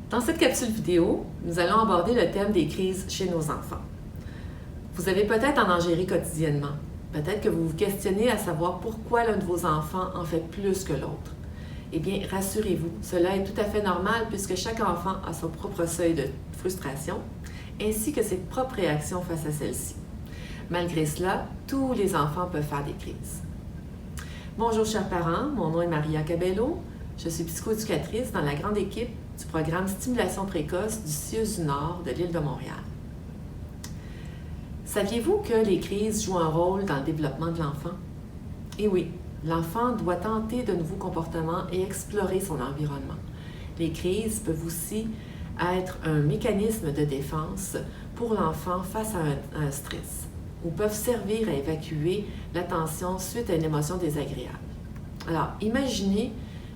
Dans cette capsule vidéo, nous allons aborder le thème des crises chez nos enfants. Vous avez peut-être en gérer quotidiennement. Peut-être que vous vous questionnez à savoir pourquoi l'un de vos enfants en fait plus que l'autre. Eh bien, rassurez-vous, cela est tout à fait normal puisque chaque enfant a son propre seuil de frustration ainsi que ses propres réactions face à celle-ci. Malgré cela, tous les enfants peuvent faire des crises. Bonjour chers parents, mon nom est Maria Cabello. Je suis psychoéducatrice dans la grande équipe du programme Stimulation précoce du CIUS du Nord de l'île de Montréal. Saviez-vous que les crises jouent un rôle dans le développement de l'enfant? Eh oui, l'enfant doit tenter de nouveaux comportements et explorer son environnement. Les crises peuvent aussi être un mécanisme de défense pour l'enfant face à un stress ou peuvent servir à évacuer la tension suite à une émotion désagréable. Alors, imaginez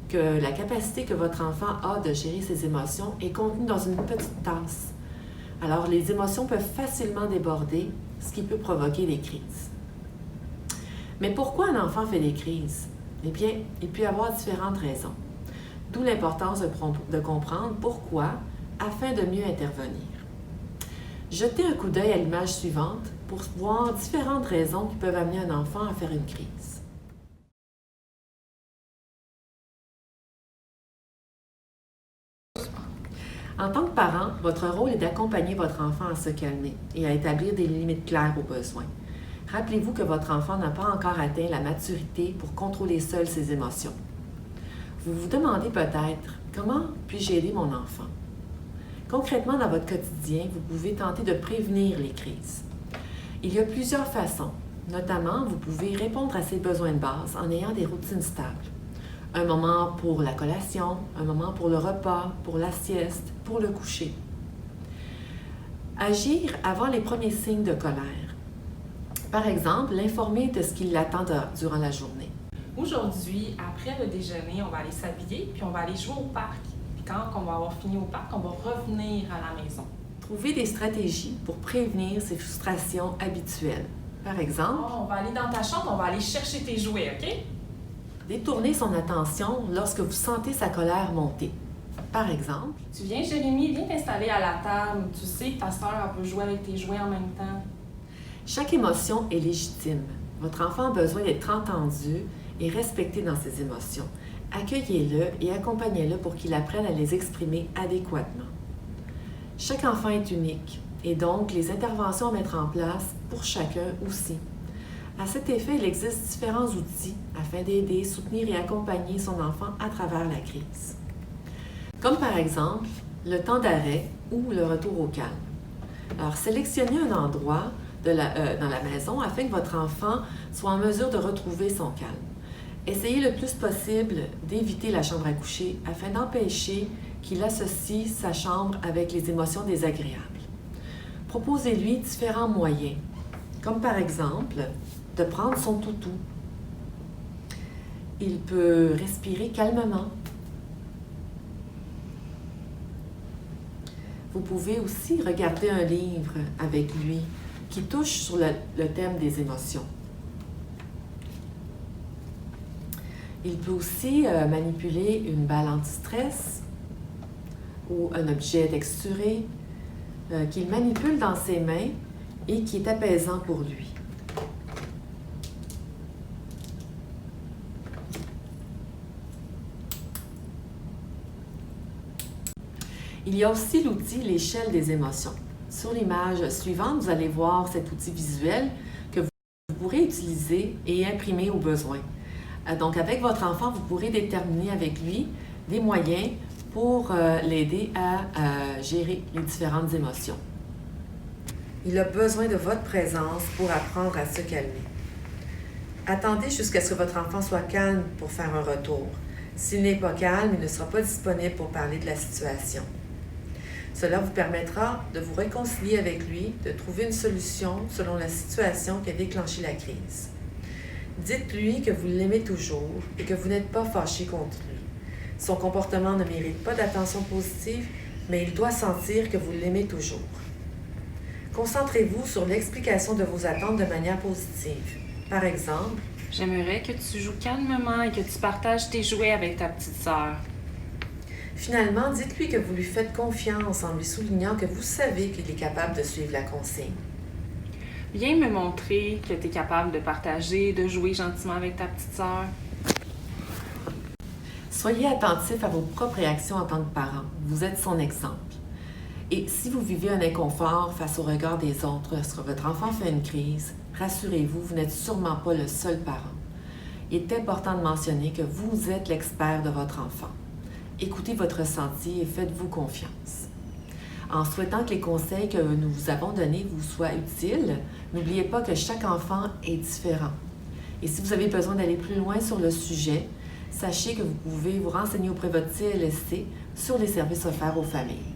que la capacité que votre enfant a de gérer ses émotions est contenue dans une petite tasse. Alors, les émotions peuvent facilement déborder, ce qui peut provoquer des crises. Mais pourquoi un enfant fait des crises? Eh bien, il peut y avoir différentes raisons. D'où l'importance de comprendre pourquoi, afin de mieux intervenir. Jetez un coup d'œil à l'image suivante pour voir différentes raisons qui peuvent amener un enfant à faire une crise. En tant que parent, votre rôle est d'accompagner votre enfant à se calmer et à établir des limites claires aux besoins. Rappelez-vous que votre enfant n'a pas encore atteint la maturité pour contrôler seul ses émotions. Vous vous demandez peut-être, comment puis-je aider mon enfant? Concrètement, dans votre quotidien, vous pouvez tenter de prévenir les crises. Il y a plusieurs façons. Notamment, vous pouvez répondre à ses besoins de base en ayant des routines stables. Un moment pour la collation, un moment pour le repas, pour la sieste, pour le coucher. Agir avant les premiers signes de colère. Par exemple, l'informer de ce qui l'attend durant la journée. Aujourd'hui, après le déjeuner, on va aller s'habiller puis on va aller jouer au parc. Puis quand on va avoir fini au parc, on va revenir à la maison. Trouver des stratégies pour prévenir ces frustrations habituelles. Par exemple, on va aller dans ta chambre, on va aller chercher tes jouets, OK? Détourner son attention lorsque vous sentez sa colère monter. Par exemple, tu viens, Jérémy, viens t'installer à la table. Tu sais que ta sœur peut jouer avec tes jouets en même temps. Chaque émotion est légitime. Votre enfant a besoin d'être entendu et respecté dans ses émotions. Accueillez-le et accompagnez-le pour qu'il apprenne à les exprimer adéquatement. Chaque enfant est unique et donc les interventions à mettre en place pour chacun aussi. À cet effet, il existe différents outils afin d'aider, soutenir et accompagner son enfant à travers la crise. Comme par exemple, le temps d'arrêt ou le retour au calme. Alors, sélectionnez un endroit dans la maison afin que votre enfant soit en mesure de retrouver son calme. Essayez le plus possible d'éviter la chambre à coucher afin d'empêcher qu'il associe sa chambre avec les émotions désagréables. Proposez-lui différents moyens, comme par exemple de prendre son toutou. Il peut respirer calmement. Vous pouvez aussi regarder un livre avec lui qui touche sur le thème des émotions. Il peut aussi manipuler une balle anti-stress ou un objet texturé qu'il manipule dans ses mains et qui est apaisant pour lui. Il y a aussi l'outil l'échelle des émotions. Sur l'image suivante, vous allez voir cet outil visuel que vous pourrez utiliser et imprimer au besoin. Donc, avec votre enfant, vous pourrez déterminer avec lui des moyens pour l'aider à gérer les différentes émotions. Il a besoin de votre présence pour apprendre à se calmer. Attendez jusqu'à ce que votre enfant soit calme pour faire un retour. S'il n'est pas calme, il ne sera pas disponible pour parler de la situation. Cela vous permettra de vous réconcilier avec lui, de trouver une solution selon la situation qui a déclenché la crise. Dites-lui que vous l'aimez toujours et que vous n'êtes pas fâché contre lui. Son comportement ne mérite pas d'attention positive, mais il doit sentir que vous l'aimez toujours. Concentrez-vous sur l'explication de vos attentes de manière positive. Par exemple, « J'aimerais que tu joues calmement et que tu partages tes jouets avec ta petite sœur. » Finalement, dites-lui que vous lui faites confiance en lui soulignant que vous savez qu'il est capable de suivre la consigne. Viens me montrer que tu es capable de partager, de jouer gentiment avec ta petite sœur. Soyez attentif à vos propres réactions en tant que parent. Vous êtes son exemple. Et si vous vivez un inconfort face au regard des autres lorsque votre enfant fait une crise, rassurez-vous, vous n'êtes sûrement pas le seul parent. Il est important de mentionner que vous êtes l'expert de votre enfant. Écoutez votre ressenti et faites-vous confiance. En souhaitant que les conseils que nous vous avons donnés vous soient utiles, n'oubliez pas que chaque enfant est différent. Et si vous avez besoin d'aller plus loin sur le sujet, sachez que vous pouvez vous renseigner auprès de votre CLSC sur les services offerts aux familles.